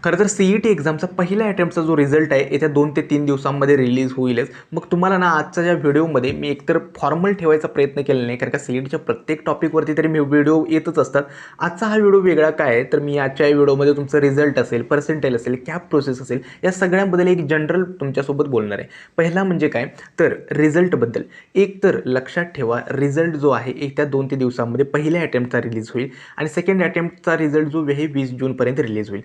खरं तर CET एक्झामचा पहिल्या अटेम्प्टचा जो रिझल्ट आहे येत्या 2 ते 3 दिवसांमध्ये रिलीज होईलच. मग तुम्हाला ना आजच्या या व्हिडिओमध्ये मी एकतर फॉर्मल ठेवायचा प्रयत्न केला नाही, कारण का CETच्या प्रत्येक टॉपिकवरती तरी मी व्हिडिओ येतच असतात. आजचा हा व्हिडिओ वेगळा काय आहे, तर मी आजच्या या व्हिडिओमध्ये तुमचं रिझल्ट असेल, पर्सेंटाईल असेल, कॅप प्रोसेस असेल, या सगळ्यांबद्दल एक जनरल तुमच्यासोबत बोलणार आहे. पहिला म्हणजे काय, तर रिझल्टबद्दल. एक तर लक्षात ठेवा, रिझल्ट जो आहे येत्या 2 ते दिवसांमध्ये पहिल्या अटेम्प्टचा रिलीज होईल आणि सेकंड अटेम्प्टचा रिझल्ट जो आहे 20 जूनपर्यंत रिलीज होईल.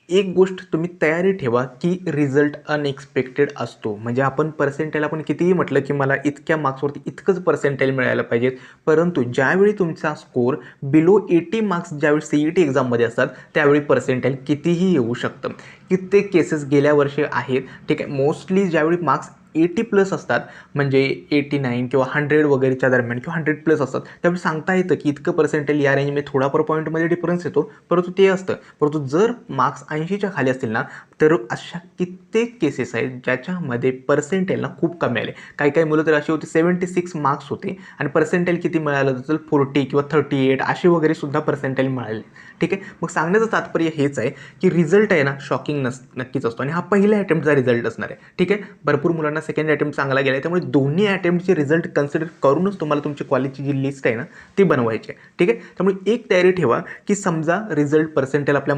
एक गोष्ट तुम्ही तयारी ठेवा की रिझल्ट अनएक्सपेक्टेड असतो. म्हणजे आपण पर्सेंटाईल आपण कितीही म्हटलं की मला इतक्या मार्क्सवरती इतकंच पर्सेंटाईल मिळायला पाहिजेत, परंतु ज्यावेळी तुमचा स्कोर बिलो 80 मार्क्स ज्यावेळी CET एक्झाममध्ये असतात त्यावेळी पर्सेंटाईल कितीही येऊ शकतं. कित्येक केसेस गेल्या वर्षी आहेत. ठीक आहे, मोस्टली ज्यावेळी मार्क्स 80+ असतात, म्हणजे 89 किंवा 100 वगैरेच्या दरम्यान किंवा 100+ असतात, त्यावेळी सांगता येतं की इतकं पर्सेंटाईल या रेंजमध्ये थोडाफार पॉईंटमध्ये डिफरन्स येतो, परंतु ते असतं. परंतु जर मार्क्स 80च्या खाली असतील ना, तर अशा कित्येक केसेस आहेत ज्याच्यामध्ये पर्सेंटाईल खूप कमी आले. काही काही मुलं तर अशी होती 76 मार्क्स होते आणि पर्सेंटाईल किती मिळालं तर 40 किंवा 38 असे वगैरे सुद्धा पर्सेंटाईल मिळाले. ठीक आहे, मग सांगण्याचं तात्पर्य हेच आहे की रिझल्ट आहे ना, शॉकिंग नक्कीच असतो आणि हा पहिल्या अटेम्प्टचा रिझल्ट असणार आहे. ठीक आहे, भरपूर मुलांना सेकंड अटेम्प्ट चांगला गेला आहे, त्यामुळे दोन्ही अटेम्प्टचे रिझल्ट कन्सिडर करूनच तुम्हाला तुमची कॉलेजची जी लिस्ट आहे ना ती बनवायची आहे. ठीक आहे, त्यामुळे एक तयारी ठेवा की समजा रिझल्ट पर्सेंटाईल आपल्या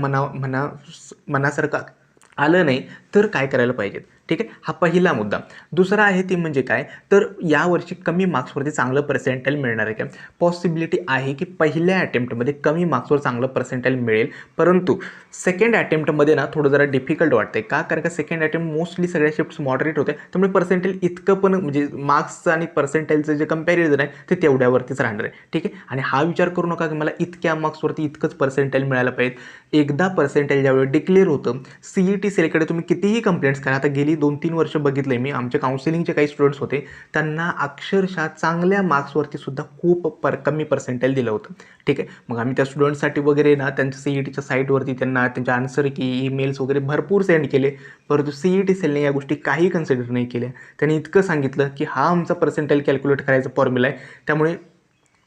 मनासारखं आलं नाही तर काय करायला पाहिजे. ठीक आहे, हा पहिला मुद्दा. दुसरा आहे ते म्हणजे काय, तर यावर्षी कमी मार्क्सवरती चांगलं पर्सेंटाईल मिळणार आहे का. पॉसिबिलिटी आहे की पहिल्या अटेम्प्टमध्ये कमी मार्क्सवर चांगलं पर्सेंटाईल मिळेल, परंतु सेकंड अटेम्प्टमध्ये ना थोडं जरा डिफिकल्ट वाटते. का, कारण का सेकंड अटेम्प्ट मोस्टली सगळ्या शिफ्ट्स मॉडरेट होते, त्यामुळे पर्सेंटाईल इतकं पण म्हणजे मार्क्सचं आणि पर्सेंटाईलचं जे कंपॅरिझन आहे ते तेवढ्यावरतीच राहणार आहे. ठीक आहे, आणि हा विचार करू नका की मला इतक्या मार्क्सवरती इतकंच पर्सेंटाईल मिळायला पाहिजे. एकदा पर्सेंटाईल ज्यावेळी डिक्लेअर होतं, CET सेलकडे तुम्ही कितीही कंप्लेंट्स करा. आता गेली 2-3 वर्ष बघितले मी, आमच्या काउन्सिलिंगचे काही स्टुडंट्स होते, त्यांना अक्षरशः चांगल्या मार्क्सवरती सुद्धा खूप कमी पर्सेंटाईल दिलं होतं. ठीक आहे, मग आम्ही त्या स्टुडंट्ससाठी वगैरे ना त्यांच्या CETच्या साईटवरती त्यांना त्यांच्या आन्सर की ईमेल्स वगैरे भरपूर सेंड केले, परंतु CET सेलने या गोष्टी काही कन्सिडर नाही केल्या. त्यांनी इतकं सांगितलं की हा आमचा पर्सेंटाईल कॅल्क्युलेट करायचा फॉर्म्युला आहे, त्यामुळे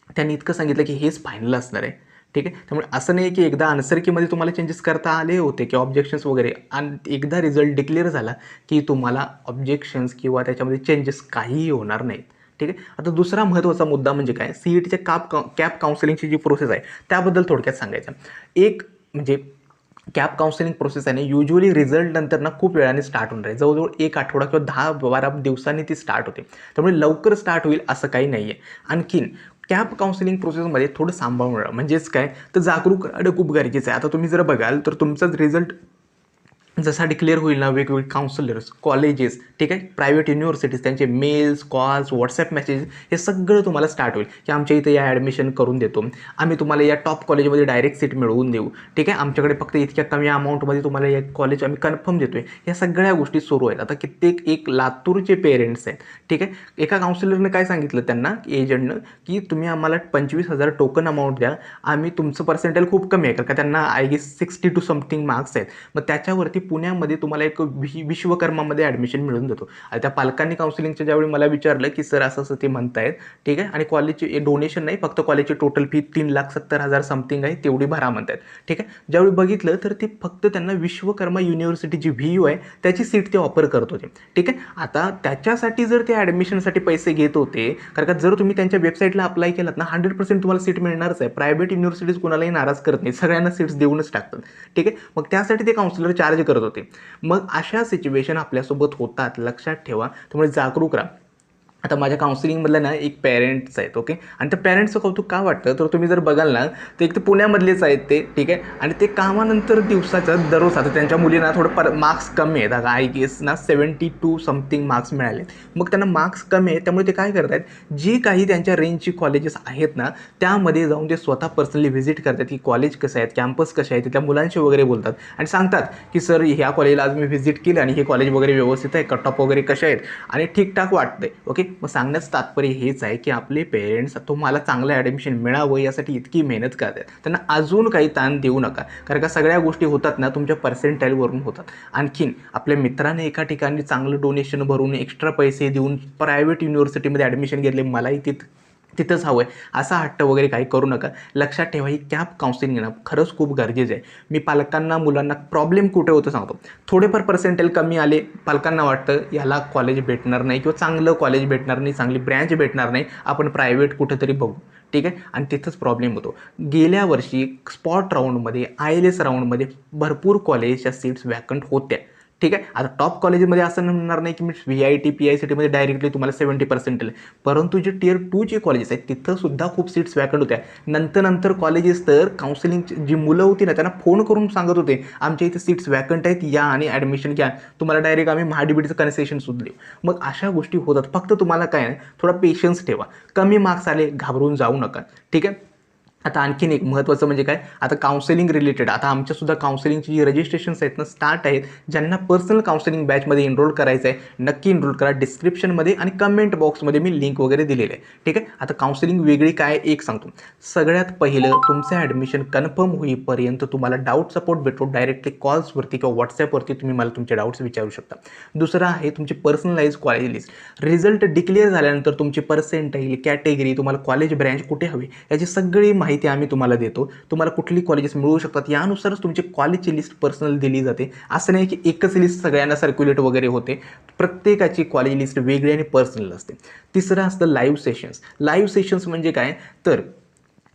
त्यांनी इतकं सांगितलं की हेच फायनल असणार आहे. ठीक आहे, त्यामुळे असं नाही की एकदा आन्सर कीमध्ये तुम्हाला चेंजेस करता आले होते की ऑब्जेक्शन्स वगैरे, आणि एकदा रिझल्ट डिक्लेअर झाला की तुम्हाला ऑब्जेक्शन्स किंवा त्याच्यामध्ये चेंजेस काहीही होणार नाहीत. ठीक आहे, आता दुसरा महत्त्वाचा मुद्दा म्हणजे काय, CETच्या कॅप काउन्सिलिंगची जी प्रोसेस आहे त्याबद्दल थोडक्यात सांगायचं. एक म्हणजे कॅप काउन्सिलिंग प्रोसेस आहे ना, युजली रिझल्ट नंतर ना खूप वेळाने स्टार्ट होणार आहे. जवळजवळ 1 आठवडा किंवा 10-12 दिवसांनी ती स्टार्ट होते, त्यामुळे लवकर स्टार्ट होईल असं काही नाही आहे. आणखीन कॅप काउन्सिलिंग प्रोसेसमध्ये थोडं सांभाळून राहा. म्हणजेच काय, तर जागरूक राहणं खूप गरजेचं आहे. आता तुम्ही जर बघाल तर तुमचाच रिझल्ट जसा डिक्लेअर होईल ना, वेगवेगळे काउन्सिलर्स, कॉलेजेस, ठीक आहे, प्रायव्हेट युनिव्हर्सिटीज, त्यांचे मेल्स, कॉल्स, व्हॉट्सॲप मेसेज, हे सगळं तुम्हाला स्टार्ट होईल की आमच्या इथे या ॲडमिशन करून देतो आम्ही, तुम्हाला या टॉप कॉलेजमध्ये डायरेक्ट सीट मिळवून देऊ. ठीक आहे, आमच्याकडे फक्त इतक्या कमी अमाऊंटमध्ये तुम्हाला या कॉलेज आम्ही कन्फर्म देतोय. या सगळ्या गोष्टी सुरू आहेत. आता कित्येक एक लातूरचे पेरेंट्स आहेत. ठीक आहे, एका काउन्सिलरने काय सांगितलं त्यांना, एजंटनं, की तुम्ही आम्हाला 25,000 टोकन अमाऊंट द्या, आम्ही तुमचं पर्सेंटाईल खूप कमी आहे, कारण का त्यांना आय गेस 62 समथिंग मार्क्स आहेत, मग त्याच्यावरती पुण्यामध्ये तुम्हाला एक विश्वकर्मामध्ये ॲडमिशन मिळून देतो. आणि त्या पालकांनी काउन्सिलिंगच्या ज्यावेळी मला विचारलं की सर असं असं ते म्हणतायत, ठीक आहे, आणि कॉलेजची डोनेशन नाही, फक्त कॉलेजची टोटल फी 3,70,000 समथिंग आहे, तेवढी भरा म्हणतायत. ठीक आहे, ज्यावेळी बघितलं तर ते फक्त त्यांना विश्वकर्मा युनिव्हर्सिटी जी VU आहे त्याची सीट ते ऑफर करत होते. ठीक आहे, आता त्याच्यासाठी जर ते ॲडमिशनसाठी पैसे घेत होते, कारण का जर तुम्ही त्यांच्या वेबसाईटला अप्लाय केलात ना, 100% तुम्हाला सीट मिळणारच आहे. प्रायव्हेट युनिव्हर्सिटीज कुणालाही नाराज करत नाही, सगळ्यांना सीट्स देऊनच टाकतात. ठीक आहे, मग त्यासाठी ते काउन्सिलर चार्ज करत होते. मग अशा सिच्युएशन आपल्यासोबत होतात, लक्षात ठेवा. त्यामुळे जागरूक राहा. आता माझ्या काउन्सिलिंगमधलं ना एक पॅरेंट्स आहेत, ओके, आणि त्या पॅरेंट्सचं कौतुक का वाटतं, तर तुम्ही जर बघाल ना, तर एक तर पुण्यामधलेच आहेत ते. ठीक आहे, आणि ते कामानंतर दिवसाचा दररोज आता त्यांच्या मुलींना थोडं मार्क्स कमी आहेत. आता आय गेस ना 72 समथिंग मार्क्स मिळाले. मग त्यांना मार्क्स कमी आहेत, त्यामुळे ते काय करत आहेत, जी काही त्यांच्या रेंजची कॉलेजेस आहेत ना त्यामध्ये जाऊन ते स्वतः पर्सनली व्हिजिट करतात की कॉलेज कसं आहेत, कॅम्पस कसे आहेत, त्या मुलांशी वगैरे बोलतात आणि सांगतात की सर ह्या कॉलेजला आज मी व्हिजिट केलं आणि हे कॉलेज वगैरे व्यवस्थित आहे, कट ऑफ वगैरे कसे आहेत आणि ठीकठाक वाटतंय. ओके, मग सांगण्याचं तात्पर्य हेच आहे की आपले पेरेंट्स तुम्हाला चांगलं ॲडमिशन मिळावं यासाठी इतकी मेहनत करतात, त्यांना अजून काही ताण देऊ नका, कारण का सगळ्या गोष्टी होतात ना तुमच्या पर्सेंटाईलवरून होतात. आणखीन आपल्या मित्राने एका ठिकाणी चांगलं डोनेशन भरून एक्स्ट्रा पैसे देऊन प्रायव्हेट युनिव्हर्सिटीमध्ये ॲडमिशन घेतले, मलाही तिथंच हवं आहे असा हट्ट वगैरे काही करू नका. लक्षात ठेवा ही कॅप काउन्सिलिंग येणं खरंच खूप गरजेचं आहे. मी पालकांना मुलांना प्रॉब्लेम कुठे होतं सांगतो. थोडेफार पर्सेंटेल कमी आले, पालकांना वाटतं याला कॉलेज भेटणार नाही किंवा चांगलं कॉलेज भेटणार नाही, चांगली ब्रँच भेटणार नाही, आपण प्रायव्हेट कुठेतरी बघू. ठीक आहे, आणि तिथंच प्रॉब्लेम होतो. गेल्या वर्षी स्पॉट राऊंडमध्ये ILS राऊंडमध्ये भरपूर कॉलेजच्या सीट्स वॅकंट होत्या. ठीक आहे, आता टॉप कॉलेजमध्ये असं म्हणणार नाही की मी VIT PICTमध्ये डायरेक्टली तुम्हाला 70% परंतु जे Tier 2चे कॉलेजेस आहेत तिथंसुद्धा खूप सीट्स वॅकंट होत्या. नंतर कॉलेजेस तर काउन्सिलिंगची जी मुलं होती ना त्यांना फोन करून सांगत होते आमच्या इथे सीट्स वॅकंट आहेत, या आणि ॲडमिशन घ्या, तुम्हाला डायरेक्ट आम्ही महाडीबीटीचं कन्सेशनसुद्धा देऊ. मग अशा गोष्टी होतात. फक्त तुम्हाला काय आहे, थोडा पेशन्स ठेवा. कमी मार्क्स आले घाबरून जाऊ नका. ठीक आहे. आता आणखीन एक महत्त्वाचं म्हणजे काय, आता काउन्सिलिंग रिलेटेड आता आमच्यासुद्धा काउन्सिलिंगची जी रजिस्ट्रेशन्स आहेत ना स्टार्ट आहेत. ज्यांना पर्सनल काउन्सिलिंग बॅचमध्ये एनरोल करायचं आहे नक्की एनरोल करा. डिस्क्रिप्शनमध्ये आणि कमेंट बॉक्समध्ये मी लिंक वगैरे दिलेलं आहे. ठीक आहे. आता काउन्सिलिंग वेगळी काय एक सांगतो. सगळ्यात पहिलं तुमचं ॲडमिशन कन्फर्म होईपर्यंत तुम्हाला डाऊट सपोर्ट भेटतो. डायरेक्टली कॉल्सवरती किंवा व्हॉट्सॲपवरती तुम्ही मला तुमचे डाऊट्स विचारू शकता. दुसरं आहे तुमची personalize college list. Result declare झाल्यानंतर तुमची पर्सेंटाईल, कॅटेगरी, तुम्हाला कॉलेज ब्रँच कुठे हवी याची सगळी माहिती आम्ही तुम्हाला देतो. तुम्हाला कुठली कॉलेजेस मिळू शकतात यानुसारच तुमची कॉलेजची लिस्ट पर्सनल दिली जाते. असं नाही की एकच लिस्ट सगळ्यांना सर्क्युलेट वगैरे होते. प्रत्येकाची कॉलेज लिस्ट वेगळी आणि पर्सनल असते. तिसरं असतं लाईव्ह सेशन्स. लाईव्ह सेशन्स म्हणजे काय तर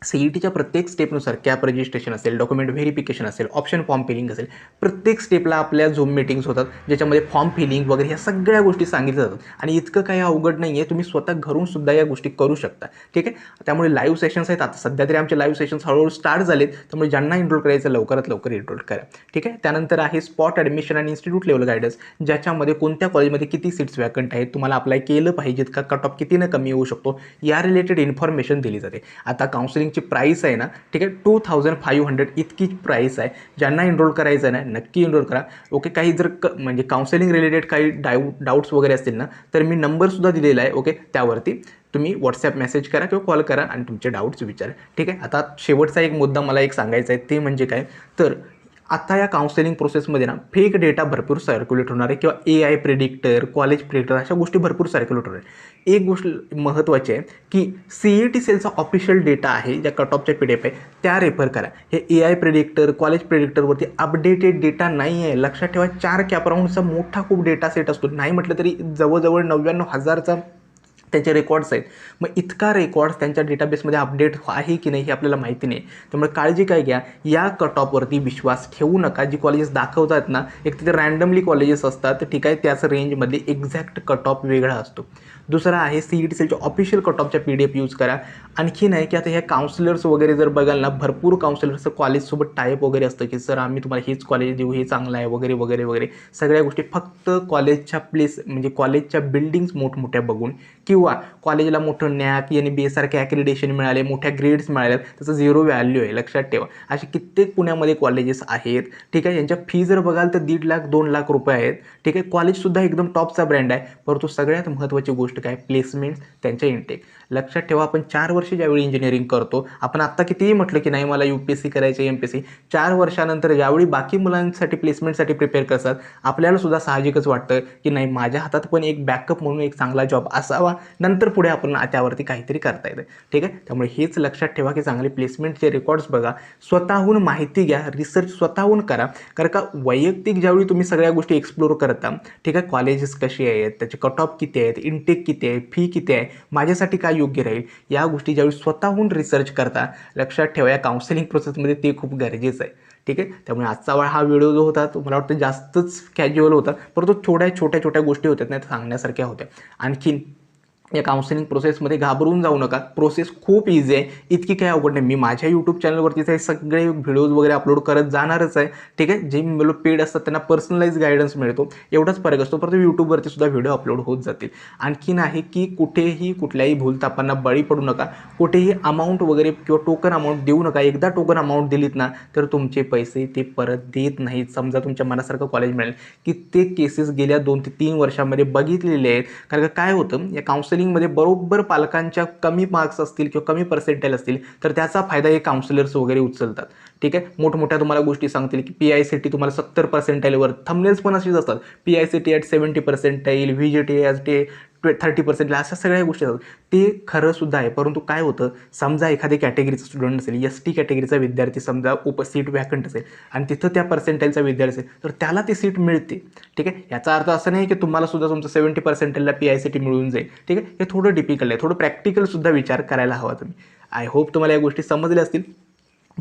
CETच्या प्रत्येक स्टेपनुसार कॅप रजिस्ट्रेशन असेल, डॉक्युमेंट व्हेरिफिकेशन असेल, ऑप्शन फॉर्म फिलिंग असेल, प्रत्येक स्टेपला आपल्या झूम मीटिंग्स होतात ज्याच्यामध्ये फॉर्म फिलिंग वगैरे ह्या सगळ्या गोष्टी सांगितल्या जातात. आणि इतकं काही अवघड नाही आहे, तुम्ही स्वतः घरून सुद्धा या गोष्टी करू शकता. ठीक आहे. त्यामुळे लाईव्ह सेशन्स आहेत. आता सध्या तरी आमचे लाईव्ह सेशन्स हळूहळू स्टार्ट झालेत. त्यामुळे ज्यांना एनरोल करायचं लवकरात लवकर एनरोल करा. ठीक आहे. त्यानंतर आहे स्पॉट ॲडमिशन आणि इन्स्टिट्यूट लेवल गायडन्स, ज्याच्यामध्ये कोणत्या कॉलेजमध्ये किती सीट्स वॅकंट आहेत, तुम्हाला अप्लाय केलं पाहिजेत का, कट ऑफ कितीनं कमी होऊ शकतो या रिलेटेड इन्फॉर्मेशन दिली जाते. आता काउन्सिलिंगची प्राईस आहे ना, ठीक आहे, 2500 इतकी प्राईस आहे. ज्यांना एनरोल करायचं आहे ना नक्की एनरोल करा. ओके. काही जर म्हणजे काउन्सिलिंग रिलेटेड काही डाऊट्स वगैरे असतील ना तर मी नंबरसुद्धा दिलेला आहे. ओके. त्यावरती तुम्ही व्हॉट्सॲप मेसेज करा किंवा कॉल करा आणि तुमचे डाऊट्स विचारा. ठीक आहे. आता शेवटचा एक मुद्दा मला एक सांगायचा आहे ते म्हणजे काय तर आता या काउन्सिलिंग प्रोसेसमध्ये ना फेक डेटा भरपूर सर्क्युलेट होणार आहे किंवा AI प्रेडिक्टर, कॉलेज प्रेडिक्टर अशा गोष्टी भरपूर सर्क्युलेट होणार आहे. एक गोष्ट महत्त्वाची आहे की CET सेलचा ऑफिशियल डेटा आहे ज्या कट ऑफच्या PDF आहे त्या रेफर करा. हे AI प्रेडिक्टर, कॉलेज प्रेडिक्टरवरती अपडेटेड डेटा नाही आहे. लक्षात ठेवा 4 कॅप राऊंडचा मोठा खूप डेटा सेट असतो. नाही म्हटलं तरी जवळजवळ 99,000चा त्यांचे रेकॉर्ड्स आहेत. मग इतका रेकॉर्ड्स त्यांच्या डेटाबेसमध्ये अपडेट आहे की नाही हे आपल्याला माहिती नाही. त्यामुळे काळजी काय घ्या, या कट ऑफवरती विश्वास ठेवू नका. जी कॉलेजेस दाखवतात ना एक तिथे रँडमली कॉलेजेस असतात. ठीक आहे. त्याच रेंजमध्ये एक्झॅक्ट कट ऑफ वेगळा असतो. दुसरा आहे CET सेलच्या ऑफिशियल कट ऑफच्या PDF यूज करा. आणखी नाही की आता ह्या काउन्सिलर्स वगैरे जर बघाल ना भरपूर काउन्सिलर्सचं कॉलेजसोबत टायअप वगैरे असतं की सर आम्ही तुम्हाला हेच कॉलेज देऊ, हे चांगलं आहे वगैरे वगैरे वगैरे सगळ्या गोष्टी फक्त कॉलेजच्या म्हणजे कॉलेजच्या बिल्डिंग्स मोठमोठ्या बघून किंवा कॉलेजला मोठं NAAC NABA सारखे ॲक्रिडेशन मिळाले, मोठ्या ग्रेड्स मिळाल्या, त्याचं झिरो व्हॅल्यू आहे. लक्षात ठेवा. असे कित्येक पुण्यामध्ये कॉलेजेस आहेत. ठीक आहे. यांच्या फी जर बघाल तर 1.5 लाख 2 लाख रुपये आहेत. ठीक आहे. कॉलेजसुद्धा एकदम टॉपचा ब्रँड आहे. परंतु सगळ्यात महत्त्वाची गोष्ट काय प्लेसमेंट, त्यांच्या इंटेक. लक्षात ठेवा आपण 4 वर्ष ज्यावेळी इंजिनिअरिंग करतो आपण आत्ता कितीही म्हटलं की नाही मला UPSC करायचं MPSC 4 वर्षानंतर ज्यावेळी बाकी मुलांसाठी प्लेसमेंटसाठी प्रिपेअर करतात आपल्याला सुद्धा साहजिकच वाटतं की नाही माझ्या हातात पण एक बॅकअप म्हणून एक चांगला जॉब असावा, नंतर पुढे आपण त्यावरती काहीतरी करता येतं. ठीक आहे. त्यामुळे हेच लक्षात ठेवा की चांगले प्लेसमेंटचे रेकॉर्ड्स बघा, स्वतःहून माहिती घ्या, रिसर्च स्वतःहून करा. कारण का वैयक्तिक ज्यावेळी तुम्ही सगळ्या गोष्टी एक्सप्लोर करता, ठीक आहे, कॉलेजेस कशी आहेत, त्याचे कट ऑफ किती आहेत, इंटेक किती आहे, फी किती आहे, माझ्यासाठी काय योग्य राहील, या गोष्टी ज्यावेळी स्वतःहून रिसर्च करता लक्षात ठेवा या काउन्सिलिंग प्रोसेसमध्ये ते खूप गरजेचं आहे. ठीक आहे. त्यामुळे आजचा हा व्हिडिओ जो होता तो मला वाटतं जास्तच कॅज्युअल होता, परंतु छोट्या गोष्टी होत्या नाही सांगण्यासारख्या होत्या. आणखीन या काउन्सिलिंग प्रोसेसमध्ये घाबरून जाऊ नका. प्रोसेस खूप इझी आहे, इतकी काही अवघड नाही. मी माझ्या यूट्यूब चॅनलवरतीच हे सगळे व्हिडिओज वगैरे अपलोड करत जाणारच आहे. ठीक आहे. जे मला पेड असतात त्यांना पर्सनलाइज गायडन्स मिळतो, एवढाच फरक असतो. परंतु यूट्यूबवरती सुद्धा व्हिडिओ अपलोड होत जातील. आणखीन आहे की कुठेही कुठल्याही भूलतापांना बळी पडू नका. कुठेही अमाऊंट वगैरे किंवा टोकन अमाऊंट देऊ नका. एकदा टोकन अमाऊंट दिलीत ना तर तुमचे पैसे ते परत देत नाहीत. समजा तुमच्या मनासारखं कॉलेज मिळेल. कित्येक केसेस गेल्या 2 ते 3 वर्षामध्ये बघितलेले आहेत. कारण काय होतं या काउन्सिलिंगमध्ये बरोबर पालकांच्या कमी मार्क्स असतील किंवा कमी पर्सेंटाईल असतील तर त्याचा फायदा हे काउन्सिलर्स वगैरे उचलतात. ठीक आहे. मोठमोठ्या तुम्हाला गोष्टी सांगतील की PICT तुम्हाला 70 पर्सेंटाईलवर थंबनेल्स पण अशीच असतात. PICT at 70 percentile, VGT at 30% अशा सगळ्या गोष्टी असतात. ते खरंसुद्धा आहे. परंतु काय होतं, समजा एखादी कॅटेगरीचा स्टुडंट असेल, एस टी कॅटेगरीचा विद्यार्थी समजा सीट वॅकंट असेल आणि तिथं त्या पर्सेंटाईलचा विद्यार्थी असेल तर त्याला ती सीट मिळते. ठीक आहे, याचा अर्थ असं नाही की तुम्हाला सुद्धा तुमचं 70% PICT मिळून जाईल. ठीक आहे, हे थोडं डिफिकल्ट आहे, थोडं प्रॅक्टिकलसुद्धा विचार करायला हवा तुम्ही. आय होप तुम्हाला या गोष्टी समजल्या असतील.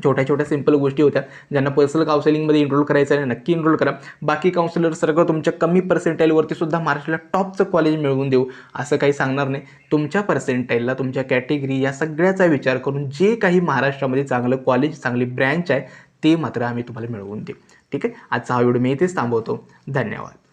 छोट्या छोट्या सिंपल गोष्टी होत्या. ज्यांना पर्सनल काउन्सिलिंगमध्ये एनरोल करायचं आहे नक्की एनरोल करा. बाकी काउन्सिलर सगळं तुमच्या कमी पर्सेंटाईलवरती सुद्धा महाराष्ट्राला टॉपचं कॉलेज मिळवून देऊ असं काही सांगणार नाही. तुमच्या पर्सेंटाईलला, तुमच्या कॅटेगरी या सगळ्याचा विचार करून जे काही महाराष्ट्रामध्ये चांगलं कॉलेज, चांगली ब्रँच आहे ते मात्र आम्ही तुम्हाला मिळवून देऊ. ठीक आहे, आजचा हा व्हिडिओ मी इथेच थांबवतो. धन्यवाद.